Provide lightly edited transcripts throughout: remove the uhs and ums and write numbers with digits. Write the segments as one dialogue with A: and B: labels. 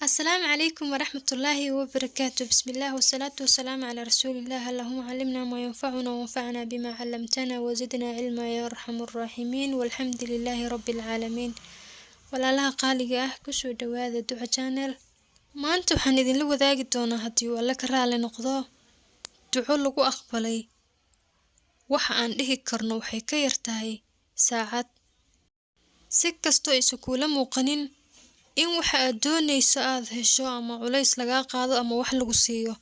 A: السلام عليكم ورحمة الله وبركاته. بسم الله والصلاة والسلام على رسول الله. اللهم علمنا ما ينفعنا وانفعنا بما علمتنا وزدنا علما يا أرحم الراحمين، والحمد لله رب العالمين. walaalaha qaaliga ah kusoo dhawaada duca channel. maanta waxaan idinla wadaagi doonaa haddii uu Alle ka raali noqdo duco lagu aqbalay. waxa aan dhihi karno waxay ka yartahay saacad. si kastoo isu kula muuqanin in waxa aad doonayso aad hesho ama culays laga qaado ama wax lagu siiyo,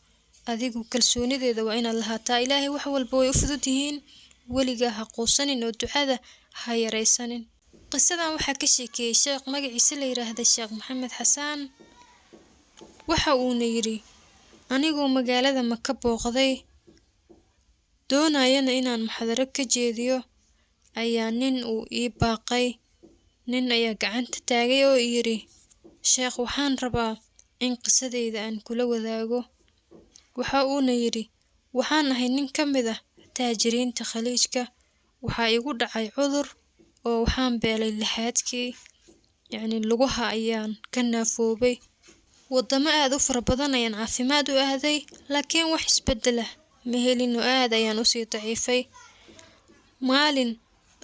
A: adigu kalsoonideeda waa inaad lahaataa. Ilaahay wax walba way u fudud yihiin, weligaa ha quusanin oo ducada ha yaraysanin. qisadan waxaa ka sheekeeyay sheekh magaciisa la yiraahdo Sheekh Maxamed Xasaan. waxa uuna yiri, anigoo magaalada Maka booqday doonayana inaan muxaadaro ka jeediyo ayaa nin uu ii baaqay. nin ayaa gacanta taagay oo yiri, sheekh waxaan rabaa in qisadeyda aan kula wadaago. waxa uuna yiri, waxaan ahay nin ka mid ah taajiriinta Khaliijka. waxaa igu dhacay cudur oo waxaan beelay lixaadkii, yacni lugaha ayaan ka naafoobay. wadamo aad u fara badan ayaan caafimaad u aaday, laakiin wax isbedel ah ma helin oo aad ayaan u sii daciifay. maalin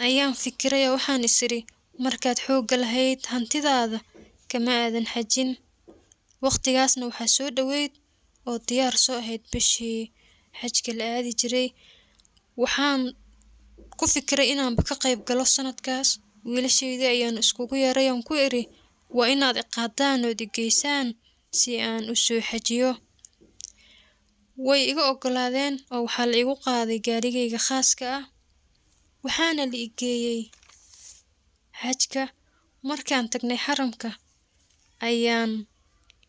A: ayaan fikiray oo waxaan isiri, markaad xoogga lahayd hantidaada kama aadan xajin. waqtigaasna waxaa soo dhaweyd oo diyaar soo ahayd bishii xajka la aadi jiray. waxaan ku fikiray inaanba ka qayb galo sanadkaas. wiilashaydii ayaan iskugu yeeray oon ku iri, waa inaad iqaadaan oo igeysaan si aan u soo xajiyo. way iga ogolaadeen oo waxaa la igu qaaday gaarigayga khaaska ah, waxaana la igeeyey xajka. markaan tagnay xaramka ayaan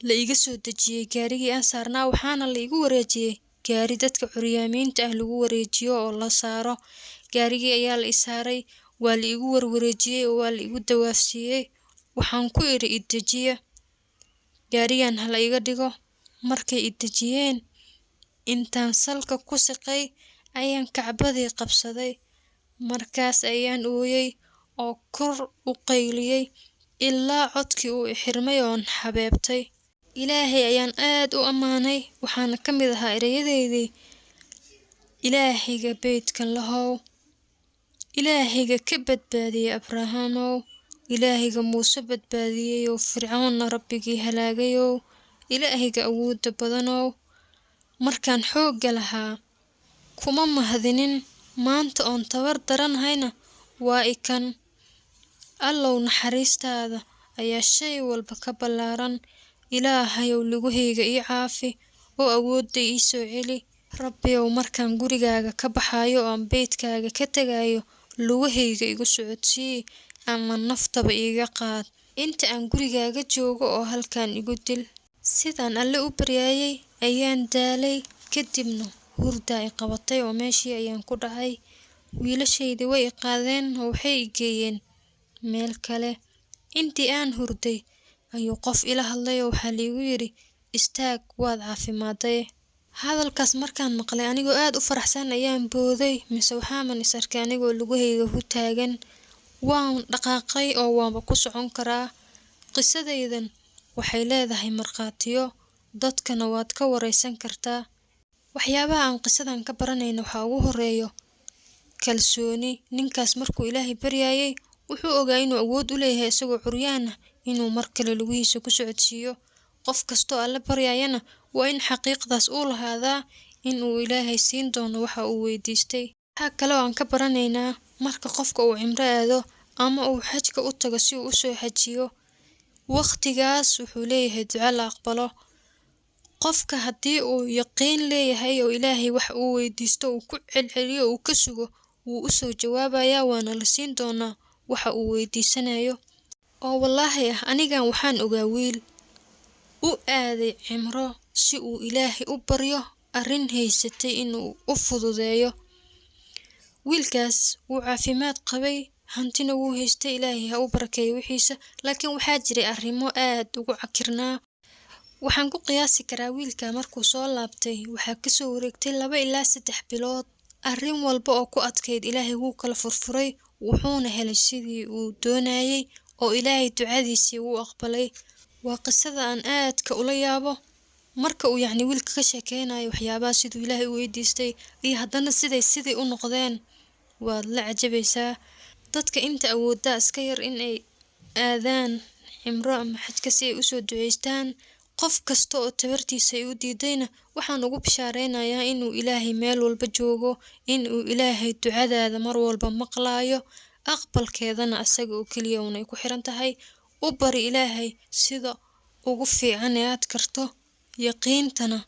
A: la iga soo dejiyey gaarigii aan saarnaa, waxaana la igu wareejiyey gaari dadka curyaamiinta ah lagu wareejiyo oo la saaro. gaarigii ayaa la i saaray, waa la igu warwareejiyey oo waa la igu dawaafsiiyey. waxaan ku iri idejiya, gaarigan hala iga dhigo. markay idejiyeen, intaan salka ku siqay ayaan kacbadii qabsaday. markaas ayaan ooyey oo kor u qayliyey ilaa codkii uu xirmay oon xabeebtay. ilaahay ayaan aad u ammaanay, waxaana ka mid ahaa erayadeydii, ilaahayga beydkan lahow, ilaahayga ka badbaadiyey abrahaamow, ilaahayga muuse badbaadiyey oo fircoonna rabbigii halaagayow, ilaahayga awoodda badanow. markaan xoogga lahaa kuma mahadinin, maanta oon tabar daranahayna waa ikan. allow naxariistaada ayaa shay walba ka ballaaran. ilaahayow lugahayga ii caafi oo awoodda ii soo celi. rabbiyow markaan gurigaaga ka baxayo oo aan beydkaaga ka tagayo, lugahayga igu socodsii ama naftaba iiga qaad. inta aan gurigaaga joogo oo halkaan igu dil. sidaan Alle u baryayay ayaan daalay, kadibna hurdaa i qabatay oo meeshii ayaan ku dhacay. wiilashaydii way i qaadeen oo waxay i geeyeen meel kale. intii aan hurday ayuu qof ila hadlay oo waxaa liigu yiri, istaag, waad caafimaaday. hadalkaas markaan maqlay anigoo aad u faraxsan ayaan booday, mise waxaaman is arkay anigoo lugahayga ku taagan. waan dhaqaaqay oo waanba ku socon karaa. qisadaydan waxay leedahay markhaatiyo, dadkana waad ka wareysan kartaa. waxyaabaha aan qisadan ka baranayno waxaa ugu horeeyo kalsooni. ninkaas markuu ilaahay baryayay wuxuu ogaa inuu awood u leeyahay isagoo curyaan ah inuu mar kale lugihiisa ku socodsiiyo. qof kastoo Alle baryayana waa in xaqiiqdaas uu lahaadaa inuu ilaahay siin doono waxa uu weydiistay. waxaa kale oo aan ka baranaynaa marka qofka uu cimro aado ama uu xajka u tago si uu u soo xajiyo, waqtigaas wuxuu leeyahay duco la aqbalo. qofka haddii uu yaqiin leeyahay oo ilaahay wax uu weydiisto uu ku celceliyo uu ka sugo, wuu u soo jawaabayaa, waana la siin doonaa waxa uu weydiisanayo. oo wallaahi ah, anigan waxaan ogaa wiil u aaday cimro si uu ilaahay u baryo arrin haysatay inuu u fududeeyo. wiilkaas wuu caafimaad qabay, hantina wuu haystay, ilaahay ha u barakeeyo wixiisa, laakiin waxaa jiray arrimo aad ugu cakirnaa. waxaan ku qiyaasi karaa wiilka markuu soo laabtay waxaa kasoo wareegtay 2 ilaa 3 bilood. arrin walba oo ku adkayd ilaahay wuu kala furfuray, wuxuuna helay sidii uu doonayay oo ilaahay ducadiisii wuu aqbalay. وقصة أن آد كأوليابو marka uu yacni wiilka ka sheekeynayo waxyaabaha siduu Ilaahay u weydiistay iyo haddana sidii u noqdeen waad la cajabaysaa dadka inta awoodda iska yar in ay aadaan cimro ama xajka si ay u soo duceystaan qof kasta oo tabartiisa ay u diidayna waxaan ugu bishaareynaya inuu Ilaahay meel walba joogo inuu Ilaahay ducadaada mar walba maqlaayo aqbalkeedana asaga oo kaliya unay ku xiran tahay u bari Ilaahay sida ugu fiican ee aad karto yaqiintana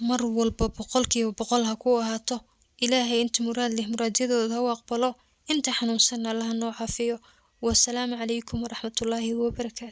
A: mar walba 100% ha ku ahaato Ilaahay inta muraad leh muraadyadooda ha aqbalo inta xanuunsan Allah noo caafiyo wassalaamu calaykum waraxmatullaahi wabarakaatuh